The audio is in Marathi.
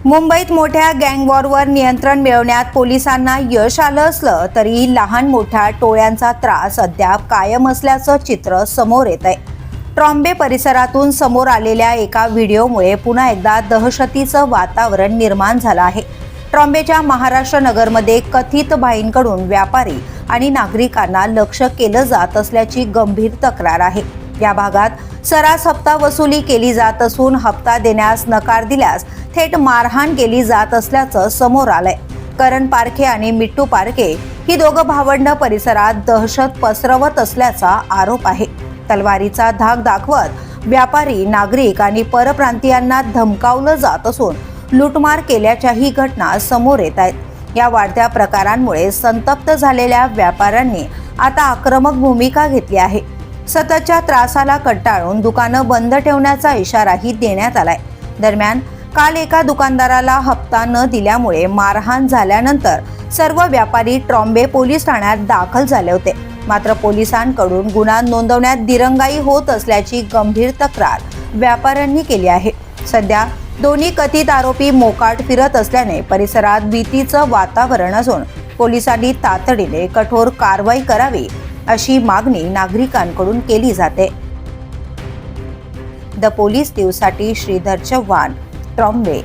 मुंबईत मोठ्या गँगवॉरवर नियंत्रण मिळवण्यात पोलिसांना यश आलं असलं तरी लहान मोठ्या टोळ्यांचा त्रास अद्याप कायम असल्याचं चित्र समोर येत आहे। ट्रॉम्बे परिसरातून समोर आलेल्या एका व्हिडिओमुळे पुन्हा एकदा दहशतीचं वातावरण निर्माण झालं आहे। ट्रॉम्बेच्या महाराष्ट्र नगरमध्ये कथित भाईंकडून व्यापारी आणि नागरिकांना लक्ष्य केलं जात असल्याची गंभीर तक्रार आहे। या भागात सरास हप्ता वसुली केली जात असून हप्ता देण्यास नकार दिल्यास थेट मारहाण केली जात असल्याचं समोर आलंय। करण पारखे आणि मिट्टू पारखे ही दोघं भावंड परिसरात दहशत पसरवत असल्याचा आरोप आहे। तलवारीचा धाक दाखवत व्यापारी, नागरिक आणि परप्रांतीयांना धमकावलं जात असून लूटमार केल्याच्याही घटना समोर येत आहेत। या वाढत्या प्रकारांमुळे संतप्त झालेल्या व्यापाऱ्यांनी आता आक्रमक भूमिका घेतली आहे। सततच्या त्रासाला कंटाळून दुकानं बंद ठेवण्याचा इशाराही देण्यात आलाय। दरम्यान काल एका दुकानदाराला हप्ता न दिल्यामुळे मारहाण झाल्यानंतर सर्व व्यापारी ट्रॉम्बे पोलीस ठाण्यात दाखल झाले होते। मात्र पोलिसांकडून गुन्हा नोंदवण्यात दिरंगाई होत असल्याची गंभीर तक्रार व्यापाऱ्यांनी केली आहे। सध्या दोन्ही कथित आरोपी मोकाट फिरत असल्याने परिसरात भीतीचं वातावरण असून पोलिसांनी तातडीने कठोर कारवाई करावी अशी मागणी नागरिकांकडून केली जाते। द पोलीस न्यूजसाठी श्रीधर चव्हाण, ट्रॉम्बे।